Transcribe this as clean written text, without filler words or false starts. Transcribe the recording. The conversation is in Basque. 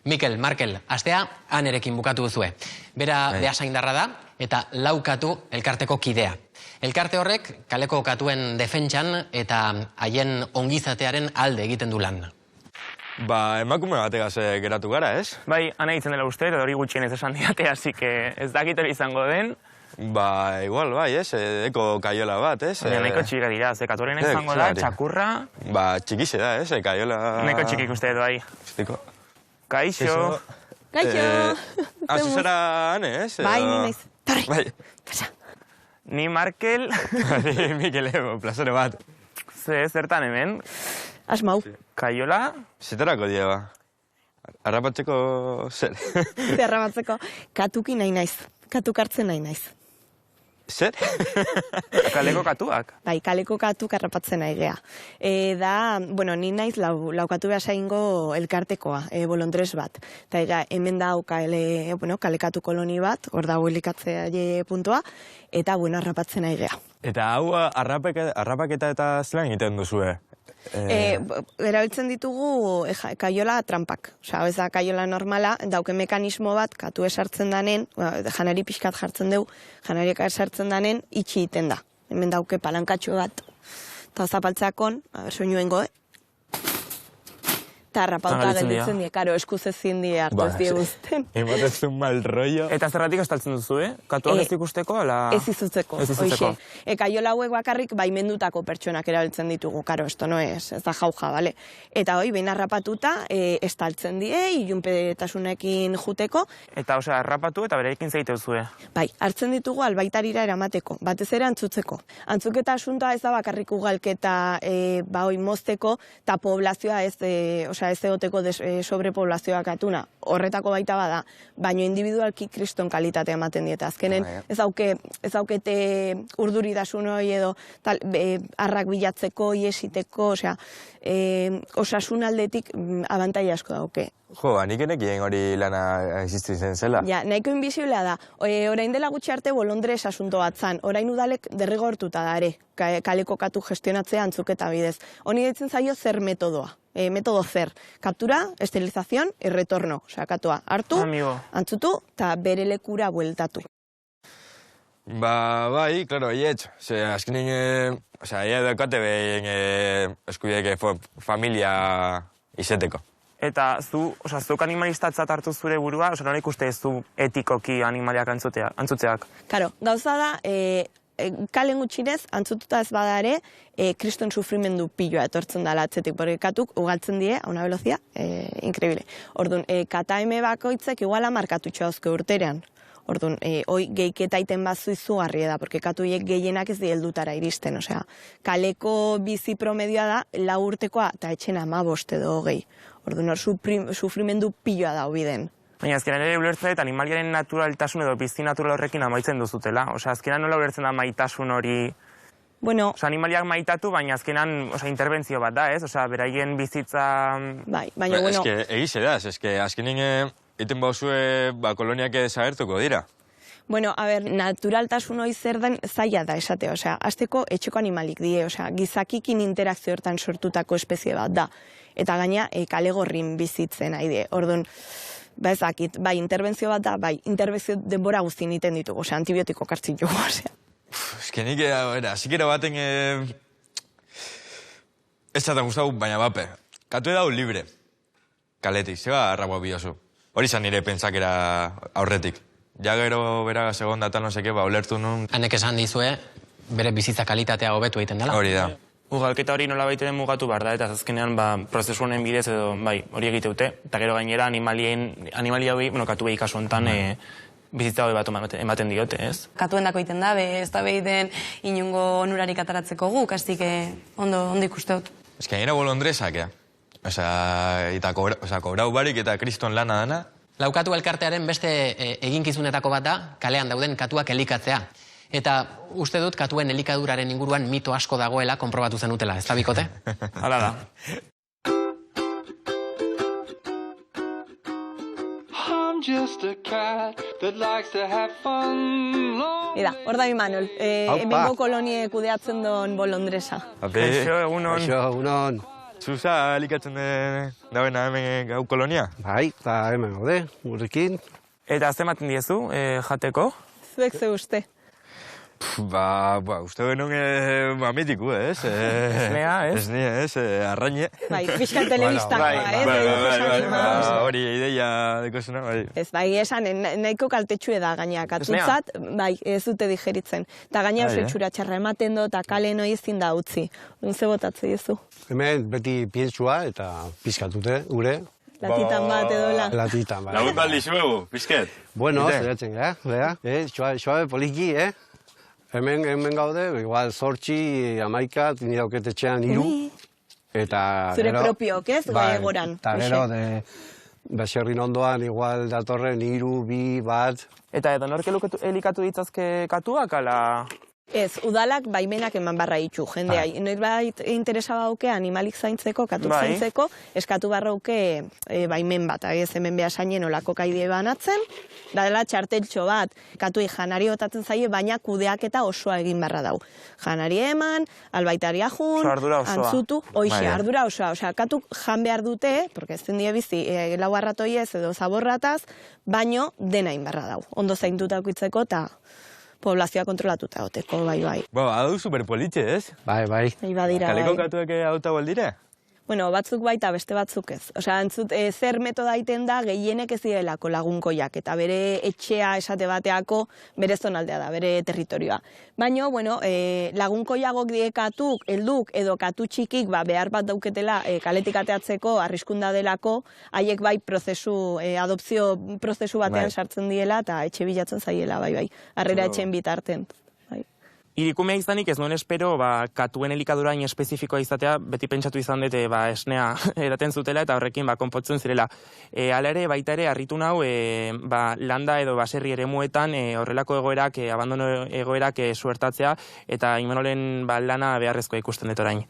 Mikel, Markel, astea Anerekin bukatu duzue. Bera behasaindarra da eta lau katu elkarteko kidea. Elkarte horrek kaleko katuen defentsan eta haien ongizatearen alde egiten du lan. Ba, emakume bategaz geratu gara, ez? Bai, Ane ditzen dela uste, eta hori gutxienez esan diate, hasi que ez dakit hori izango den. Ba, igual, bai, ez? Eko kaiola bat, ez? Baina nahiko txika dira, ze katorena izango da, txakurra. Ba, txikixe da, ez? Kaiola... Nahiko txikik uste dut, bai. Estiko. Kaixo. Kaixo. Azu zara, Ane, ez? Bai, ni naiz. Torri. Bai. Pasa. Ni Markel. Ni Mikel, plazere bat. Ze, zertan hemen? Asmau. Kaiola. Zetarako die, ba? Arrapatzeko zer? Zerrabatzeko. Katuki nahi naiz. Katuk hartzen nahi naiz. Zer? Kaleko katuak. Bai, kaleko katuk harrapatzen nahi gea. Bueno, ni naiz laukatu behasaingo elkartekoa, bolondres bat. Eta hemen da kalekatu koloni bat, hor dago elikatzea puntua, eta harrapatzen nahi gea. Eta hau harrapaketa eta zelan egiten duzue? Erabiltzen ditugu kaiola trampak. Osa, ez da kaiola normala, dauke mekanismo bat, katu esartzen danen, janari pixkat jartzen dugu, janariak esartzen danen, itxi iten da. Hemen dauke palankatxo bat, eta zapaltzeakon, soinuengo, eta harrapauta gelditzen die, karo, eskuz ezin die hartu ez die guzten. Ematezu mal rollo. Eta zerratik estaltzen duzu, Katuak ez ikusteko, ala... Ez izutzeko, hoxe. Kaiola hauek bakarrik baimendutako pertsonak erabiltzen ditugu, karo, esto no ez da jauja, bale? Eta hoi, behin harrapatuta, estaltzen die, ilunpetasunekin juteko. Eta, osea, harrapatu eta berekin zeite duzue. Bai, hartzen ditugu albaitarira eramateko, batez ere antzutzeko. Antzuketa asuntoa ez da bakarrik ugalketa, mozteko, eta poblazioa ez egoteko sobrepoblazioak atuna, horretako baita bada, baino individualki kriston kalitatea ematen dieta. Azkenen ez daukete urduritasun hori edo arrak bilatzeko, iesiteko, osasun aldetik abantaila asko dauke. Jo, nik enekien hori lana existitzen zela. Ja, nahiko inbiziblea da. Orain dela gutxi arte bolondres asunto bat zan. Orain udalek derrigortuta da ere, kaleko katu gestionatzea antzuketa bidez. Honi ditzen zaio zer metodoa. Metodo zer. Kaptura, esterilizazion, retorno. Osea, katua hartu, antzutu, eta bere lekura bueltatu. Ba, bai, klaro, hietz. Azkenin, ia dekate behin eskubiek familia izeteko. Eta zuk animalistatzat hartu zure burua, nola ikuste ez du etikoki animaliak antzutzeak? Karo, gauza da, kalen gutxinez, antzututa ez bada ere, kriston sufrimendu piloa etortzen dela atzetik, porque katuk ugaltzen die, a una velozia, increíble. Orduan, KTM bakoitzek iguala markatutxo hauzke urterean. Orduan, hoi geiketa iten bazu izugarria da, porque katuiek gehienak ez di heldutara iristen, osea, kaleko bizi promedioa da, 4 urtekoa, eta etxena 15 edo 20. Orduan, hor sufrimendu piloa da hobiden. Baina azkenan ere ulertzen eta animaliaren naturaltasun edo bizi natural horrekin amaitzen duzutela. Osea, azkenan nola ulertzen da maitasun hori... Bueno... Osea, animaliak maitatu, baina azkenan interbentzio bat da, ez? Osea, beraien bizitza... Bai, baina, bueno... Ez que, egize da, ez que azkenin iten bauzue koloniak desagertuko dira. Bueno, a ber, naturaltasun hori zer den zaila da esatea, osea, azteko etxeko animalik die, osea, gizakikin interakzio hortan sortutako espezie bat da. Eta gaina, kale gorrin bizitzen nahi die. Orduan, ba ezakit, bai, interbentzio bat da, bai, interbentzio denbora guztien iten ditugu, osea, antibiotiko kartzin jugu, osea. Ez que nik, zikera baten... Ez zaten guztau, baina bape. Katu edau libre. Kaletik, zeba arraboa biozu. Hori zan nire pentsakera aurretik. Ja gero bera segonda eta no seke, ulertu nun... Hanek esan dizue, bere bizitza kalitatea hobetu egiten dela. Hori da. Ugalketa hori nola baiteren mugatu behar da, eta azkenean prozesu honen bidez edo, hori egiteute. Eta gero gainera animalia hori, katu behi kasu honetan, bizitza hori bat ematen diote, ez? Katuen dako egiten da, ez da behiten inungo onurarik ataratzeko guk, hastik ondo ikuste dut. Ez que gainera bolondresak, eta kobrau barik eta kriston lana dana. Laukatu elkartearen beste eginkizunetako bat da, kalean dauden katuak elikatzea. Eta uste dut katuen elikaduraren inguruan mito asko dagoela konprobatu zenutela, ez da bikote? Hala da. Ida, hor da Imanol, hemengo kolonie kudeatzen don bolondresa. Eixo, egunon. Eixo, egunon. Zuza elikatzen dabena hemen gau kolonia? Bai, eta hemen gaude, gurekin. Eta zenbaten diezu, jateko? Zuek ze uste. Uste benun mamitiku, ez? Esnea, ez? Esnea, ez? Arraine. Bai, pixkan telebistakoa, Hori ideia dekozuna, bai. Ez, bai, esan, nahiko kaltetxue da gaina katutzat, bai, ez dute digeritzen. Eta gaina oso itxura txarra ematen do, eta kale noi ezin da utzi. Ze botatze diezu? Hemen beti pientsua eta pizkatute, gure. Latitan bat edola. Latitan, bai. Lagun baldi zuegu, pizket? Bueno, zeratzen, bera, suabe poliki, Hemen gaude, igual 8, 11, nire auketetxean 3. Eta Zure propiok, ez? Bai, Goegoran. eta gero, baserrin ondoan, igual datorren 3, 2, 1. Eta edo nork elikatu ditzazke katuak, ala... Ez, udalak baimenak eman barra itxu, jendea. Norbait interesa bauke animalik zaintzeko, katuk zaintzeko, eskatu barrauke baimen bat, ez hemen behasainen olako kaide banatzen, da dela txarteltxo bat, katui janari botatzen zaie, baina kudeaketa osoa egin barra dau. Janari eman, albaitari ajun, antzutu, hoxe, ardura osoa. Osea, katuk jan behar dute, porque ez die bizi, lau arratoiez edo zaborrataz, baino dena inbarra dau. Ondo zaintutako itzeko eta poblazioa kontrolatuta goteko, bai. Hau superpolitxe, ez? Bai. Badira, Kaleko bai. katuek auta baldire? Bueno, batzuk baita beste batzuk ez. Osea, zer metoda iten da gehienek ez direlako lagunkoiak, eta bere etxea esate bateako bere zonaldea da, bere territorioa. Baina, bueno, lagunkoiagok katuk, helduk edo katu txikik behar bat dauketela kaletik ateatzeko arriskunda delako, haiek bai adopzio prozesu batean sartzen diela eta etxe bilatzen zaiela, bai. Harrera etxen bitarten. Irikumea izanik ez nuen espero, katuen elikadurain espezifikoa izatea, beti pentsatu izan dute, esnea edaten zutela eta horrekin konpotzen zirela. Hala ere, baita ere, harritu nau, landa edo baserri eremuetan horrelako egoerak, abandono egoerak suertatzea, eta Imanolen lana beharrezkoa ikusten dut orain.